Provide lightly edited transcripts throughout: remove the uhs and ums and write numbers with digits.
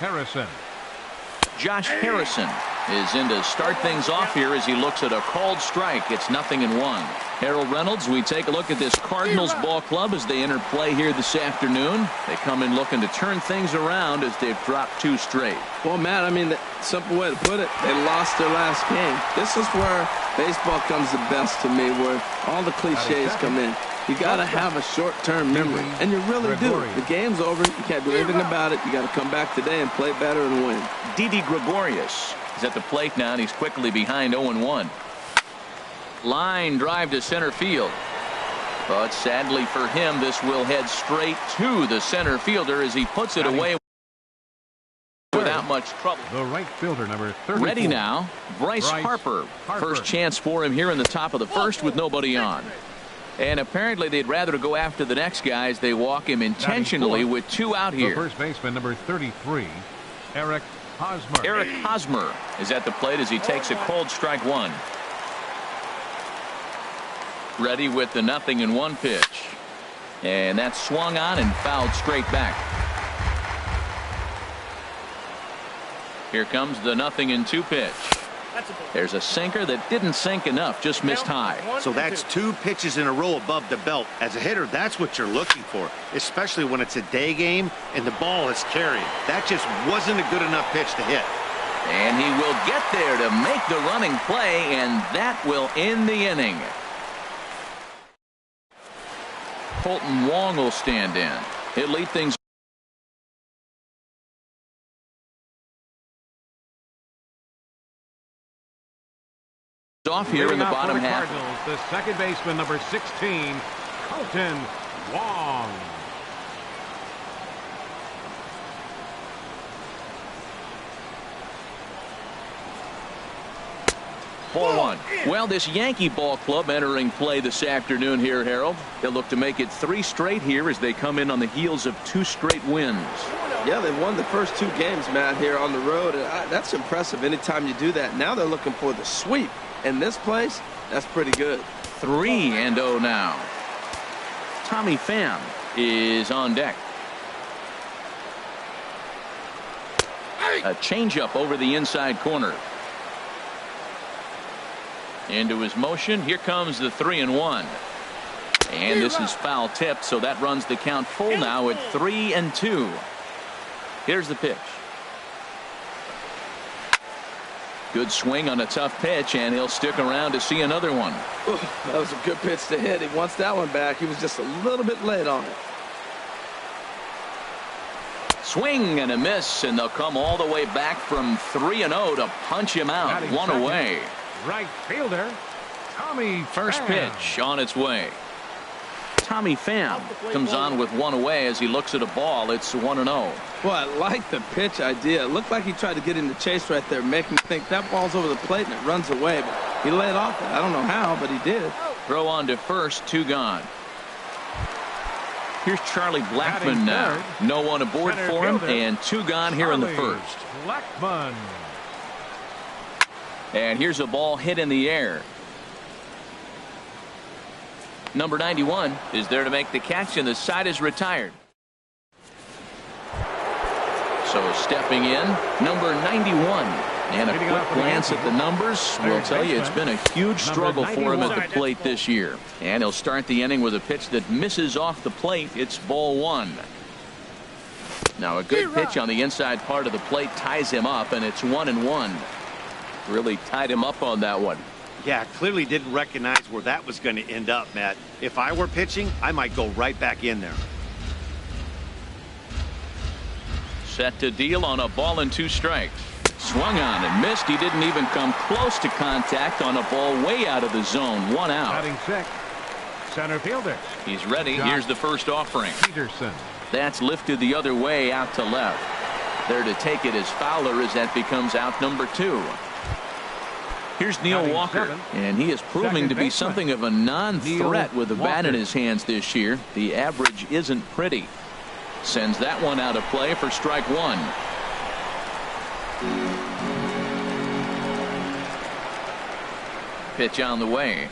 Harrison. Josh Harrison is in to start things off here as he looks at a called strike. It's 0-1. Harold Reynolds, we take a look at this Cardinals ball club as they enter play here this afternoon. They come in looking to turn things around as they've dropped 2 straight. Well, Matt, I mean, the simple way to put it, they lost their last game. This is where baseball comes the best to me, where all the cliches come in. You got to have a short-term memory, and you really do. The game's over. You can't do anything about it. You got to come back today and play better and win. Didi Gregorius is at the plate now, and he's quickly behind 0-1. Line drive to center field. But sadly for him, this will head straight to the center fielder as he puts it away without much trouble. The right fielder, number 34. Ready now, Bryce Harper. First chance for him here in the top of the first with nobody on. And apparently they'd rather go after the next guy as they walk him intentionally with 2 out here. The first baseman, number 33, Eric Hosmer. Eric Hosmer is at the plate as he takes a cold strike 1. Ready with the 0-1 pitch. And that's swung on and fouled straight back. Here comes the 0-2 pitch. There's a sinker that didn't sink enough, just missed high. So that's 2 pitches in a row above the belt. As a hitter, that's what you're looking for, especially when it's a day game and the ball is carrying. That just wasn't a good enough pitch to hit. And he will get there to make the running play, and that will end the inning. Colton Wong will stand in. He'll lead things off here in the bottom half. Cardinals, the second baseman, number 16, Colton Wong. Ball 1. Well, this Yankee ball club entering play this afternoon here, Harold. They'll look to make it 3 straight here as they come in on the heels of 2 straight wins. Yeah, they won the first 2 games, Matt, here on the road. That's impressive anytime you do that. Now they're looking for the sweep. In this place, that's pretty good. 3-0 now. Tommy Pham is on deck. A changeup over the inside corner. Into his motion. Here comes the 3-1. And this is foul tipped, so that runs the count full now at 3-2. Here's the pitch. Good swing on a tough pitch, and he'll stick around to see another one. Ooh, that was a good pitch to hit. He wants that one back. He was just a little bit late on it. Swing and a miss, and they'll come all the way back from 3-0 to punch him out. 1 away. Right fielder, Tommy First Pham. pitch on its way. Tommy Pham comes on with 1 away as he looks at a ball. It's 1-0. Well, I like the pitch idea. It looked like he tried to get in the chase right there, make him think that ball's over the plate and it runs away. But he laid off it. I don't know how, but he did. Throw on to first, 2 gone. Here's Charlie Blackmon now. No one aboard for him, and 2 gone here in the first. Blackmon. And here's a ball hit in the air. Number 91 is there to make the catch, and the side is retired. So stepping in, number 91. And a quick glance at the numbers will tell you it's been a huge struggle for him at the plate this year. And he'll start the inning with a pitch that misses off the plate. It's ball 1. Now a good pitch on the inside part of the plate ties him up, and it's 1-1. Really tied him up on that one. Yeah, clearly didn't recognize where that was going to end up, Matt. If I were pitching, I might go right back in there. Set to deal on a ball and 2 strikes. Swung on and missed. He didn't even come close to contact on a ball way out of the zone. 1 out. Batting 6, center fielder. He's ready. Here's the first offering. Peterson. That's lifted the other way out to left. There to take it is Fowler as that becomes out number 2. Here's Neil Walker, and he is proving to be something of a non-threat with the bat in his hands this year. The average isn't pretty. Sends that one out of play for strike 1. Pitch on the way.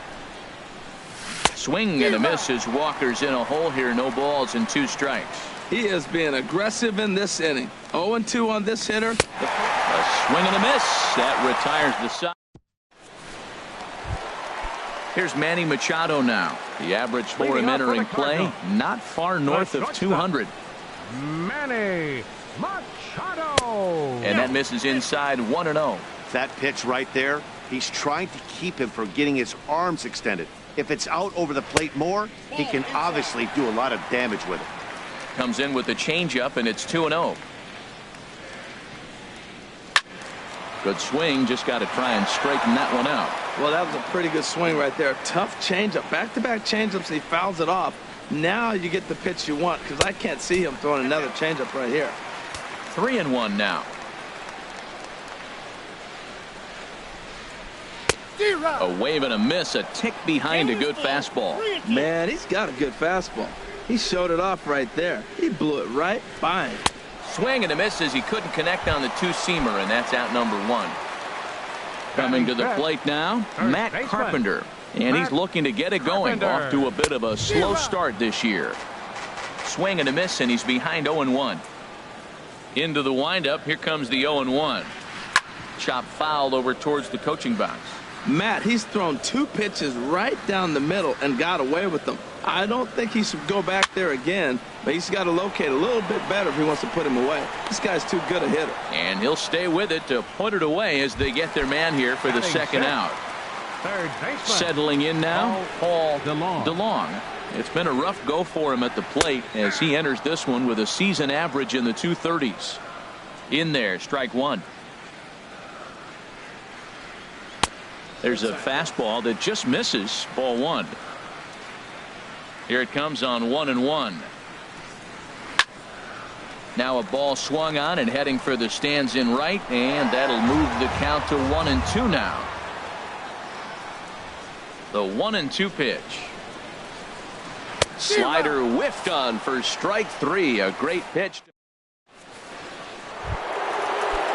Swing and a miss as Walker's in a hole here. No balls and 2 strikes. He is being aggressive in this inning. 0-2 on this hitter. A swing and a miss. That retires the side. Here's Manny Machado now. The average for him entering play, not far north of 200. Manny Machado. And that misses inside 1-0. That pitch right there, he's trying to keep him from getting his arms extended. If it's out over the plate more, he can obviously do a lot of damage with it. Comes in with the changeup, and it's 2-0. Good swing, just got to try and straighten that one out. Well, that was a pretty good swing right there. Tough changeup. Back-to-back changeups, and he fouls it off. Now you get the pitch you want, because I can't see him throwing another changeup right here. 3-1 now. A wave and a miss, a tick behind a good fastball. Man, he's got a good fastball. He showed it off right there. He blew it right by him. Swing and a miss as he couldn't connect on the two-seamer, and that's out number 1. Coming to the plate now, Matt Carpenter. And he's looking to get it going, off to a bit of a slow start this year. Swing and a miss, and he's behind 0-1. Into the windup, here comes the 0-1. Chop fouled over towards the coaching box. Matt, he's thrown 2 pitches right down the middle and got away with them. I don't think he should go back there again, but he's got to locate a little bit better if he wants to put him away. This guy's too good a hitter. And he'll stay with it to put it away as they get their man here for the second out. Third baseman. Settling in now, Paul DeLong. It's been a rough go for him at the plate as he enters this one with a season average in the 230s. In there, strike 1. There's a fastball that just misses, ball 1. Here it comes on 1-1. Now a ball swung on and heading for the stands in right, and that'll move the count to 1-2 now. The 1-2 pitch. Slider whiffed on for strike 3. A great pitch.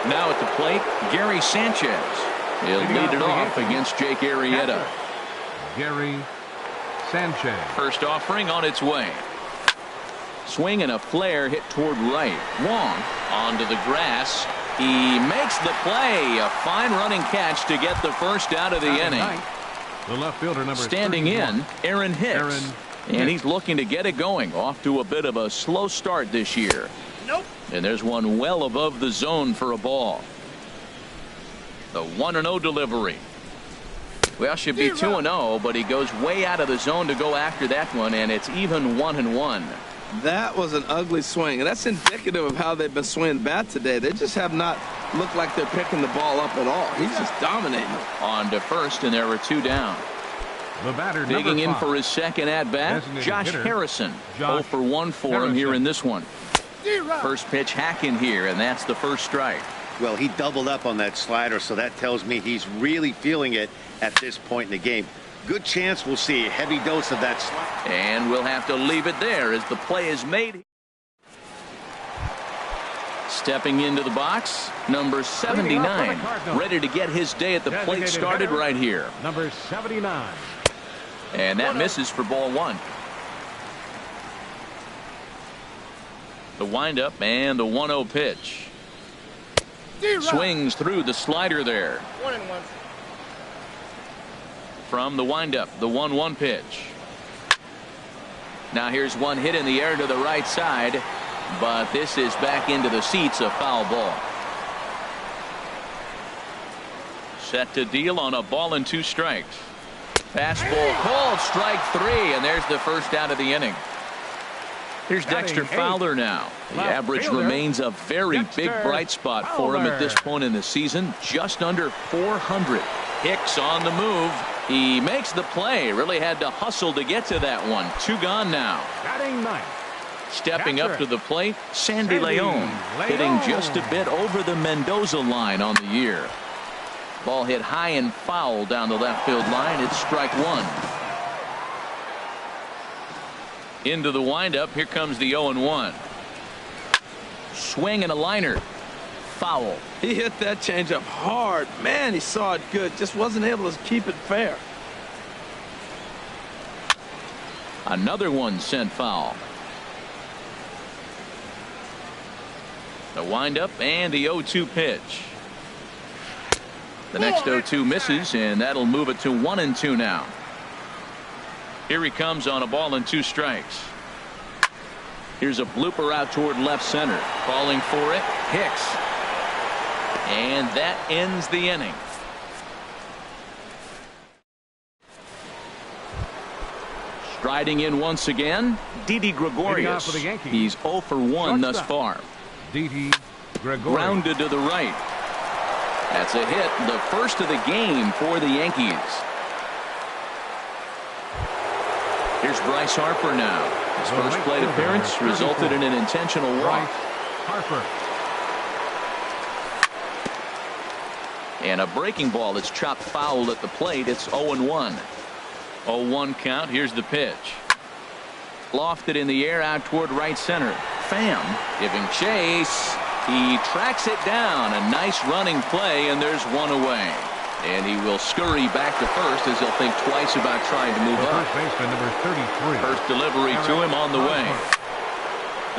Now at the plate, Gary Sanchez. He'll lead it off against Jake Arrieta. Gary Sanchez. First offering on its way. Swing and a flare hit toward right. Wong onto the grass. He makes the play. A fine running catch to get the first out of the inning. The left fielder number standing 31. in, Aaron Hicks. And he's looking to get it going. Off to a bit of a slow start this year. Nope. And there's one well above the zone for a ball. The 1-0 delivery. Well, should be 2-0, but he goes way out of the zone to go after that one, and it's even 1-1. That was an ugly swing, and that's indicative of how they've been swinging bat today. They just have not looked like they're picking the ball up at all. He's just dominating. On to first, and there were 2 down. The batter, digging in 5. for his second at-bat, Josh Harrison. 0 for 1 for him here in this one. First pitch hacking here, and that's the first strike. Well, he doubled up on that slider, so that tells me he's really feeling it at this point in the game. Good chance we'll see a heavy dose of that slider. And we'll have to leave it there as the play is made. Stepping into the box, number 79, ready to get his day at the plate started right here. Number 79. And that misses for ball 1. The windup and the 1-0 pitch. Swings through the slider there. 1-1. From the windup, the 1-1 pitch. Now here's one hit in the air to the right side, but this is back into the seats, a foul ball. Set to deal on a ball and 2 strikes. Fastball called, strike 3, and there's the first out of the inning. Here's Dexter Fowler now. The average remains a very big bright spot for him at this point in the season, just under 400. Hicks on the move. He makes the play. Really had to hustle to get to that one. 2 gone now. Batting 9. Stepping up to the plate, Sandy Leon, hitting just a bit over the Mendoza line on the year. Ball hit high and foul down the left field line. It's strike 1. Into the windup. Here comes the 0-1. Swing and a liner. Foul. He hit that changeup hard. Man, he saw it good. Just wasn't able to keep it fair. Another one sent foul. The windup and the 0-2 pitch. The next 0-2 misses, and that'll move it to 1-2 now. Here he comes on a ball and 2 strikes. Here's a blooper out toward left center. Calling for it, Hicks. And that ends the inning. Striding in once again, Didi Gregorius. He's 0 for 1 thus far. Didi Gregorius. Grounded to the right. That's a hit, the first of the game for the Yankees. Here's Bryce Harper now. His first plate appearance resulted in an intentional walk. Harper. And a breaking ball that's chopped foul at the plate. It's 0-1. 0-1 count. Here's the pitch. Lofted in the air out toward right center. Pham giving chase. He tracks it down. A nice running play, and there's one away. And he will scurry back to first as he'll think twice about trying to move up. First baseman number 33. First delivery to him on the way.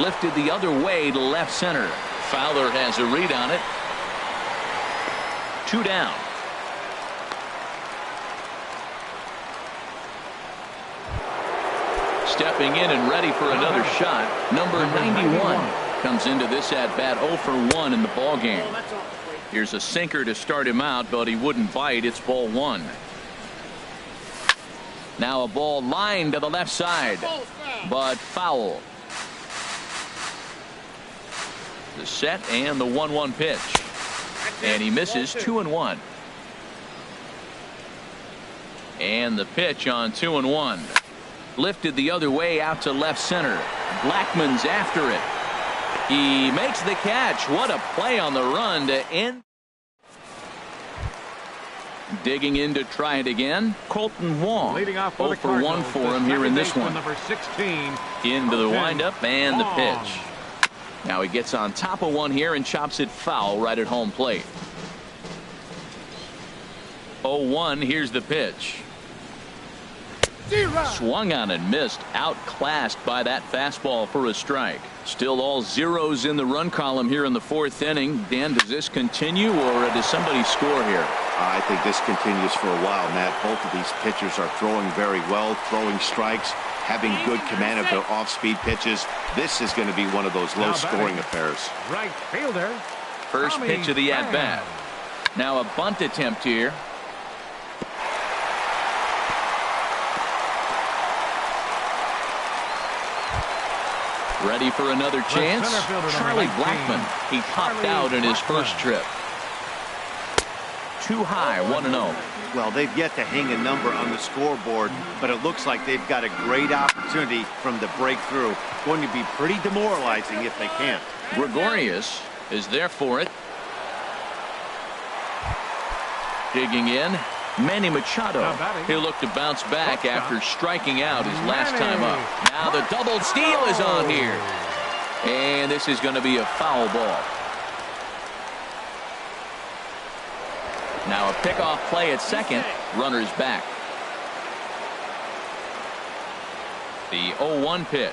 Lifted the other way to left center. Fowler has a read on it. 2 down. Stepping in and ready for another shot. Number 91 comes into this at bat 0 for 1 in the ball game. Here's a sinker to start him out, but he wouldn't bite. It's ball 1. Now a ball lined to the left side, but foul. The set and the 1-1 pitch, and he misses 2-1. And the pitch on 2-1. Lifted the other way out to left center. Blackmon's after it. He makes the catch. What a play on the run to end. Digging in to try it again. Colton Wong. Leading off 0 for 1 for him here in this one. Number 16. Into the windup and the pitch. Now he gets on top of one here and chops it foul right at home plate. 0-1. Here's the pitch. Swung on and missed. Outclassed by that fastball for a strike. Still all zeros in the run column here in the 4th inning. Dan, does this continue, or does somebody score here? I think this continues for a while, Matt. Both of these pitchers are throwing very well, throwing strikes, having good command of their off-speed pitches. This is going to be one of those low-scoring affairs. Right fielder. First pitch of the at-bat. Now a bunt attempt here. Ready for another chance. Charlie Blackmon. He popped out in his first trip. Too high, 1-0. Well, they've yet to hang a number on the scoreboard, but it looks like they've got a great opportunity from the breakthrough. Going to be pretty demoralizing if they can't. Gregorius is there for it. Digging in. Manny Machado. He'll look to bounce back after striking out his last time up. Now the double steal is on here. And this is going to be a foul ball. Now a pickoff play at second. Runners back. The 0-1 pitch.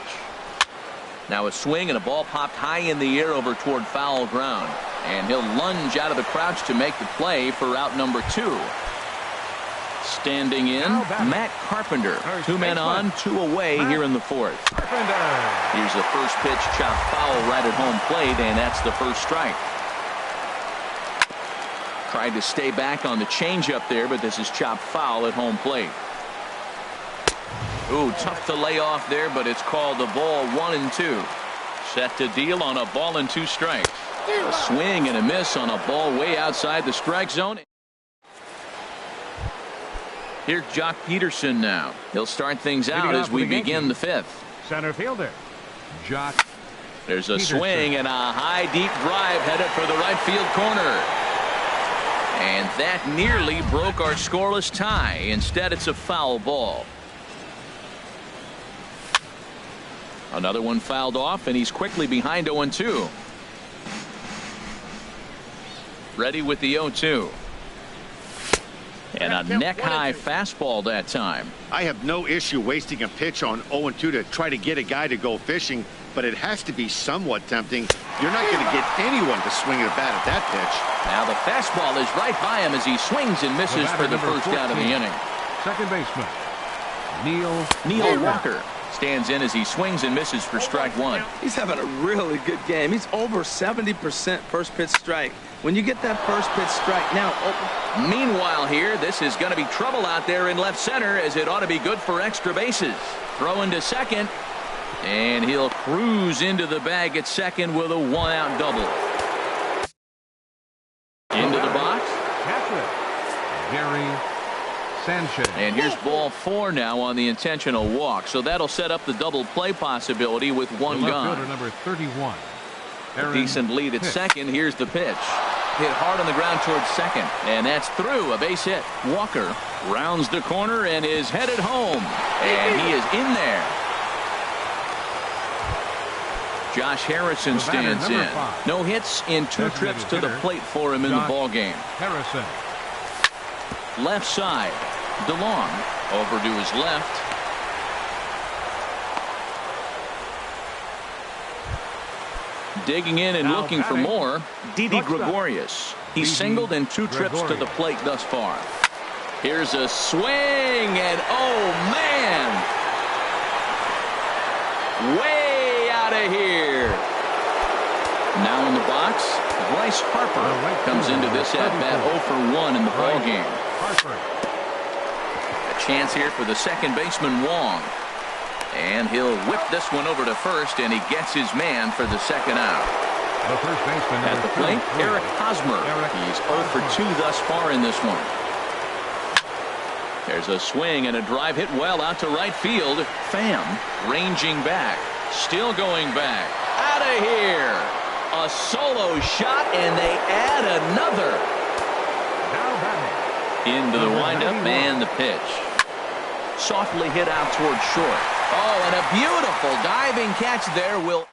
Now a swing and a ball popped high in the air over toward foul ground. And he'll lunge out of the crouch to make the play for out number 2. Standing in, Matt Carpenter. 2 men on, 2 away here in the 4th. Here's the first pitch, chopped foul right at home plate, and that's the first strike. Tried to stay back on the changeup there, but this is chopped foul at home plate. Ooh, tough to lay off there, but it's called a ball 1-2. Set to deal on a ball and 2 strikes. A swing and a miss on a ball way outside the strike zone. Here's Jock Peterson now. He'll start things out as we begin the 5th. Center fielder, Jock. There's a swing and a high deep drive headed for the right field corner. And that nearly broke our scoreless tie. Instead, it's a foul ball. Another one fouled off, and he's quickly behind 0-2. Ready with the 0-2. And a neck-high fastball that time. I have no issue wasting a pitch on 0-2 to try to get a guy to go fishing, but it has to be somewhat tempting You're not going to get anyone to swing at a bat at that pitch. Now the fastball is right by him as he swings and misses for the first out of the inning. Second baseman, Neil Walker stands in as he swings and misses for strike one. He's having a really good game. He's over 70% first pitch strike. When you get that first pitch strike now. Meanwhile here, this is going to be trouble out there in left center as it ought to be good for extra bases. Throw into second. And he'll cruise into the bag at second with a one-out double. Into the box. catcher, Gary Sanchez. And here's ball 4 now on the intentional walk. So that'll set up the double play possibility with one gone. Fielder number 31. A decent lead at second. Here's the pitch. Hit hard on the ground towards second. And that's through. A base hit. Walker rounds the corner and is headed home. And he is in there. Josh Harrison stands in. No hits in 2 trips to the plate for him in the ball game. Harrison. Left side. DeLong over to his left. Digging in and looking for more. Didi Gregorius. He's singled in 2 trips to the plate thus far. Here's a swing and oh man! Way out of here. Now in the box, Bryce Harper comes into this at bat 0 for 1 in the ball game. A chance here for the second baseman Wong. And he'll whip this one over to first, and he gets his man for the second out. The first baseman at the plate, Eric Hosmer. He's 0 for 2 thus far in this one. There's a swing and a drive hit well out to right field. Pham ranging back. Still going back. Out of here. A solo shot, and they add another. Into the windup and the pitch. Softly hit out towards short. Oh, and a beautiful diving catch there. Will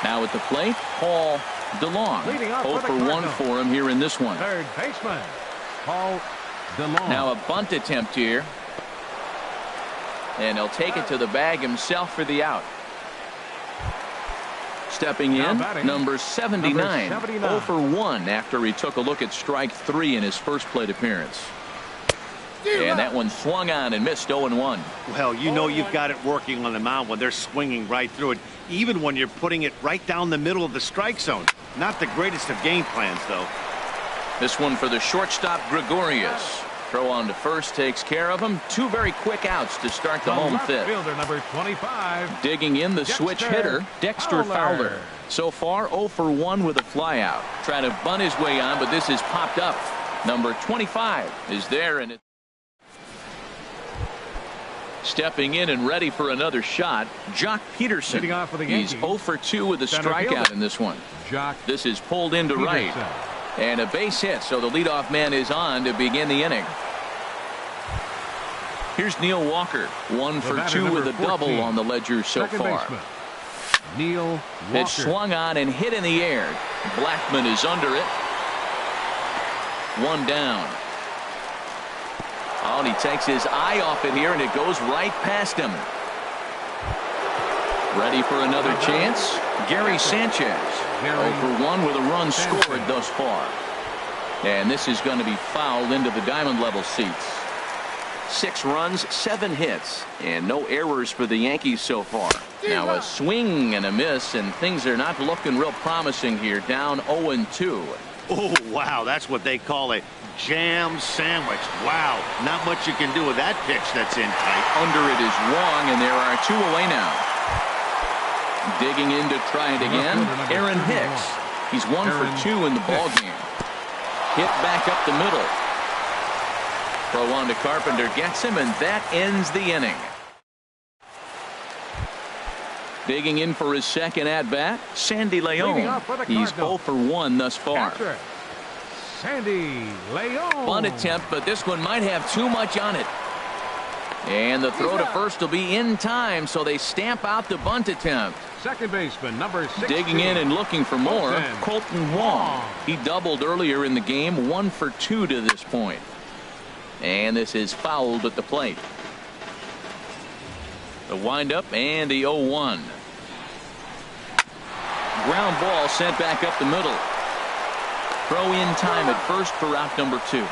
now at the plate, Paul DeLong. 0 for 1 for him here in this one. Third baseman, Paul DeLong. Now a bunt attempt here. And he'll take it to the bag himself for the out. Stepping in, number 79. 0 for 1 after he took a look at strike 3 in his first plate appearance. And that one swung on and missed 0-1. Well, you know you've got it working on the mound when they're swinging right through it, even when you're putting it right down the middle of the strike zone. Not the greatest of game plans, though. This one for the shortstop, Gregorius. Throw on to first takes care of him. 2 very quick outs to start the home fifth. Fielder number 25. Digging in the switch hitter, Dexter Fowler. So far, 0 for 1 with a flyout. Trying to bunt his way on, but this has popped up. Number 25 is there, and it. Stepping in and ready for another shot, Jock Peterson. He's 0 for 2 with a strikeout in this one. This is pulled into right. And a base hit, so the leadoff man is on to begin the inning. Here's Neil Walker, 1 for 2 with a double on the ledger so far. Neil Walker. It's swung on and hit in the air. Blackman is under it. 1 down. Oh, and he takes his eye off it here, and it goes right past him. Ready for another chance? Gary Sanchez. 0 for 1 with a run scored thus far. And this is going to be fouled into the diamond level seats. 6 runs, 7 hits, and no errors for the Yankees so far. Now a swing and a miss, and things are not looking real promising here. Down 0-2. Oh, wow, that's what they call a jam sandwich. Wow, not much you can do with that pitch that's in tight. Under it is Wong, and there are 2 away now. Digging in to try it again, Aaron Hicks. He's 1 for 2 in the ball game. Hit back up the middle. Throw on to Carpenter, gets him, and that ends the inning. Digging in for his second at-bat, Sandy Leon. He's 0 for 1 thus far. Sandy Leon. Bunt attempt, but this one might have too much on it. And the throw to first will be in time, so they stamp out the bunt attempt. Second baseman, number 16. Digging in and looking for more, Colton Wong. He doubled earlier in the game, 1 for 2 to this point. And this is fouled at the plate. The windup and the 0-1. ground ball sent back up the middle. Throw in time at first for out number 2.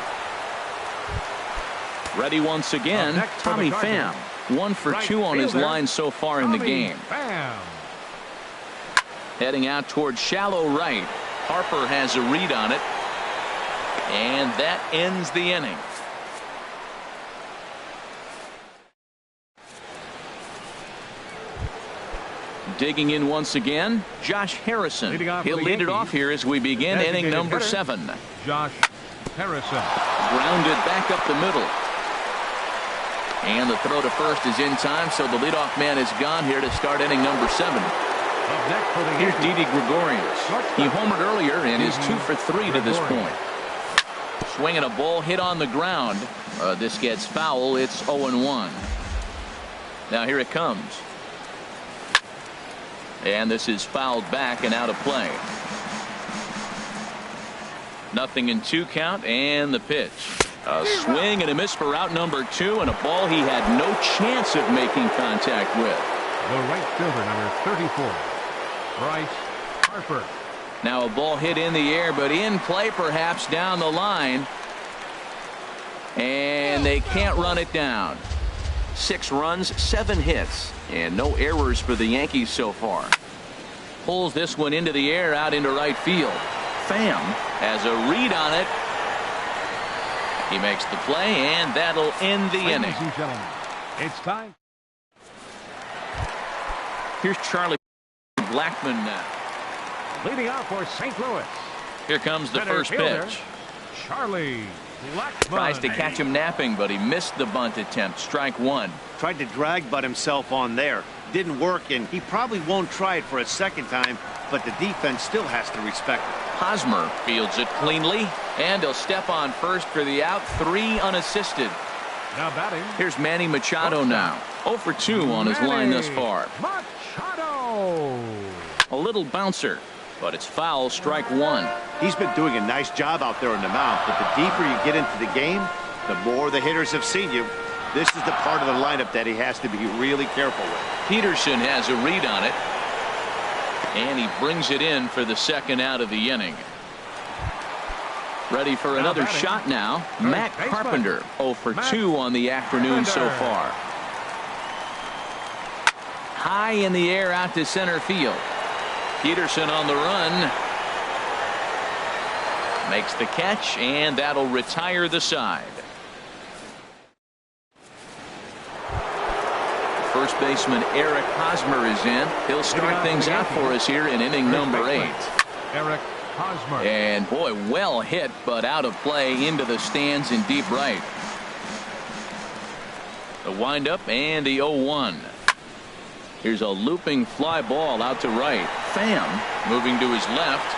Ready once again, Tommy Pham. 1 for 2 on his line so far in the game. Heading out towards shallow right. Harper has a read on it. And that ends the inning. Digging in once again, Josh Harrison. He'll lead it off here as we begin inning number 7. Josh Harrison. Grounded back up the middle. And the throw to first is in time, so the leadoff man is gone here to start inning number 7. Here's Didi Gregorius. He homered earlier and is 2 for 3 to this point. Swinging a ball hit on the ground. This gets foul. It's 0-1. Now here it comes. And this is fouled back and out of play. 0-2 count, and the pitch. A swing and a miss for out number 2, and a ball he had no chance of making contact with. The right fielder, number 34, Bryce Harper. Now a ball hit in the air, but in play perhaps down the line. And they can't run it down. 6 runs, 7 hits, and no errors for the Yankees so far. Pulls this one into the air out into right field. Pham has a read on it. He makes the play, and that'll end the inning. Ladies and gentlemen, it's time. Here's Charlie Blackmon now. Leading off for St. Louis. Here comes the first pitch. Charlie Blackmon. Tries to catch him napping, but he missed the bunt attempt. Strike 1. Tried to drag butt himself on there. Didn't work, and he probably won't try it for a second time, but the defense still has to respect it. Hosmer fields it cleanly, and he'll step on first for the out. 3 unassisted. Now batting. Here's Manny Machado now. 0 for 2 on his line thus far. Machado. A little bouncer, but it's foul. Strike 1. He's been doing a nice job out there on the mound, but the deeper you get into the game, the more the hitters have seen you. This is the part of the lineup that he has to be really careful with. Peterson has a read on it, and he brings it in for the second out of the inning. Ready for another shot now. Matt Carpenter, 0 for 2 on the afternoon so far. High in the air out to center field. Peterson on the run. Makes the catch, and that'll retire the side. First baseman Eric Hosmer is in. He'll start things out for us here in inning number 8. Eric Hosmer. And boy, well hit, but out of play into the stands in deep right. The windup and the 0-1. Here's a looping fly ball out to right. Pham moving to his left.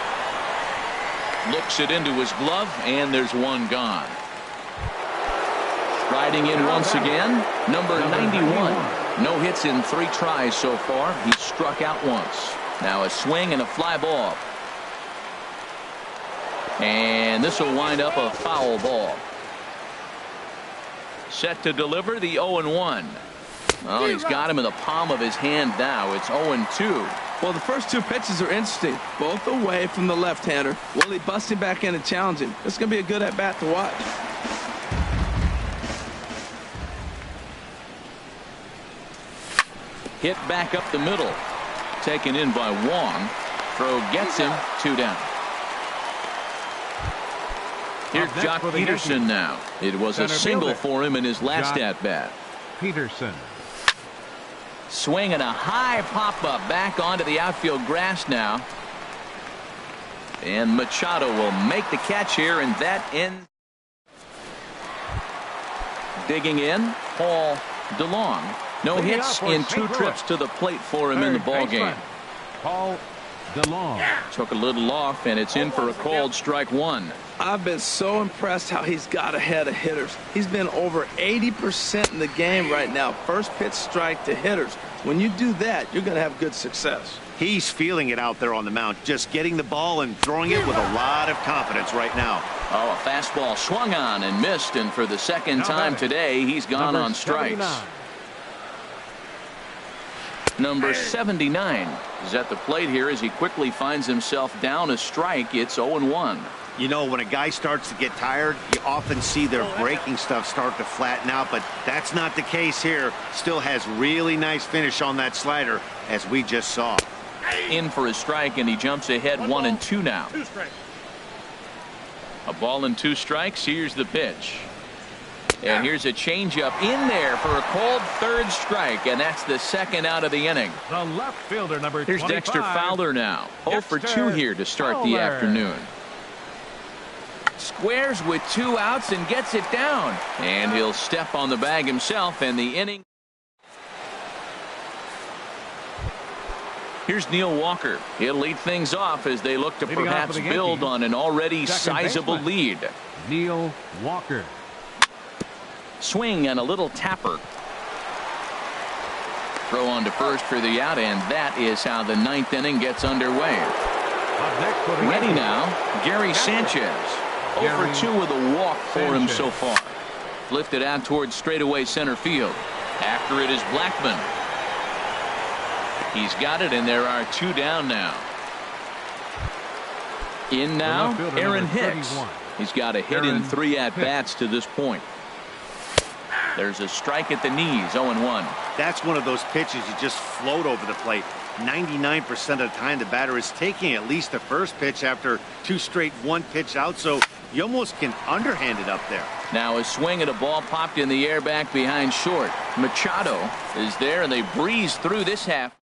Looks it into his glove, and there's one gone. Striding in once again, number 91. No hits in 3 tries so far. He struck out once. Now a swing and a fly ball. And this will wind up a foul ball. Set to deliver the 0-1. Well, he's got him in the palm of his hand now. It's 0-2. Well, the first 2 pitches are interesting. Both away from the left-hander. Willie busting back in and challenging. It's going to be a good at-bat to watch. Hit back up the middle. Taken in by Wong. Throw gets him. 2 down. Here's Jock Peterson now. It was a single for him in his last at-bat. Peterson. Swing and a high pop-up back onto the outfield grass now. And Machado will make the catch here, and that ends. Digging in, Paul DeLong. No hits in 2 trips to the plate for him in the ballgame. Paul DeLong. Took a little off, and it's in for a called strike 1. I've been so impressed how he's got ahead of hitters. He's been over 80% in the game right now. First pitch strike to hitters. When you do that, you're going to have good success. He's feeling it out there on the mound, just getting the ball and throwing it with a lot of confidence right now. Oh, a fastball swung on and missed, and for the second time today, he's gone on strikes. Number 79, is at the plate here as he quickly finds himself down a strike. It's 0-1. You know, when a guy starts to get tired, you often see their breaking stuff start to flatten out, but that's not the case here. Still has really nice finish on that slider, as we just saw. In for a strike, and he jumps ahead 1-2 now. A ball and 2 strikes. Here's the pitch. And here's a changeup in there for a called 3rd strike, and that's the 2nd out of the inning. The left fielder, number 25. Here's Dexter Fowler now. 0 for 2 here to start the afternoon. Squares with 2 outs and gets it down. And he'll step on the bag himself, and the inning. Here's Neil Walker. He'll lead things off as they look to perhaps build on an already sizable lead. Neil Walker. Swing and a little tapper. Throw on to first for the out, and that is how the 9th inning gets underway. Ready now, Gary Sanchez. 0 for 2 with a walk for him so far. Lifted out towards straightaway center field. After it is Blackman. He's got it, and there are 2 down now. In now, Aaron Hicks. He's got a hit in 3 at-bats to this point. There's a strike at the knees, 0-1. That's one of those pitches you just float over the plate. 99% of the time the batter is taking at least the first pitch after 2 straight 1-pitch out, so you almost can underhand it up there. Now a swing at a ball popped in the air back behind short. Machado is there, and they breeze through this half.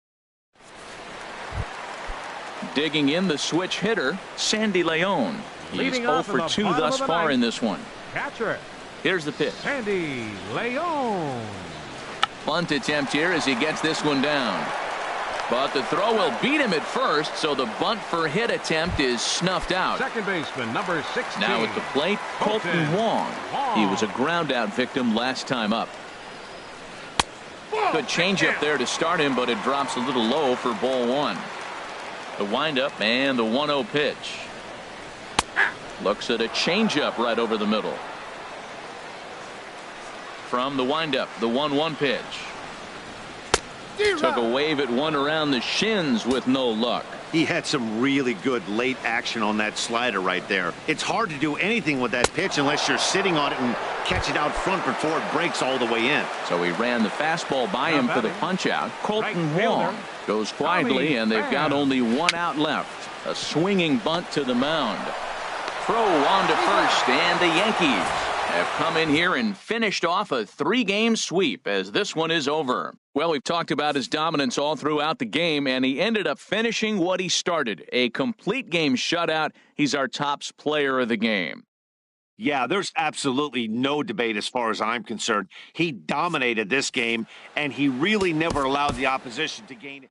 Digging in the switch hitter, Sandy Leon. He's 0 for 2 thus far in this one. Catcher. Here's the pitch. Sandy Leon. Bunt attempt here as he gets this one down. But the throw will beat him at first, so the bunt for hit attempt is snuffed out. Second baseman, number 16. Now at the plate, Colton Wong. He was a ground out victim last time up. Good changeup there to start him, but it drops a little low for ball 1. The windup and the 1-0 pitch. Looks at a changeup right over the middle. From the windup, the 1-1 pitch. Took a wave at one around the shins with no luck. He had some really good late action on that slider right there. It's hard to do anything with that pitch unless you're sitting on it and catch it out front before it breaks all the way in. So he ran the fastball by him for the punch out. Colton Wong goes quietly, and they've got only 1 out left. A swinging bunt to the mound. Throw on to first, and the Yankees have come in here and finished off a 3-game sweep as this one is over. Well, we've talked about his dominance all throughout the game, and he ended up finishing what he started. A complete game shutout. He's our tops player of the game. Yeah, there's absolutely no debate as far as I'm concerned. He dominated this game, and he really never allowed the opposition to gain it.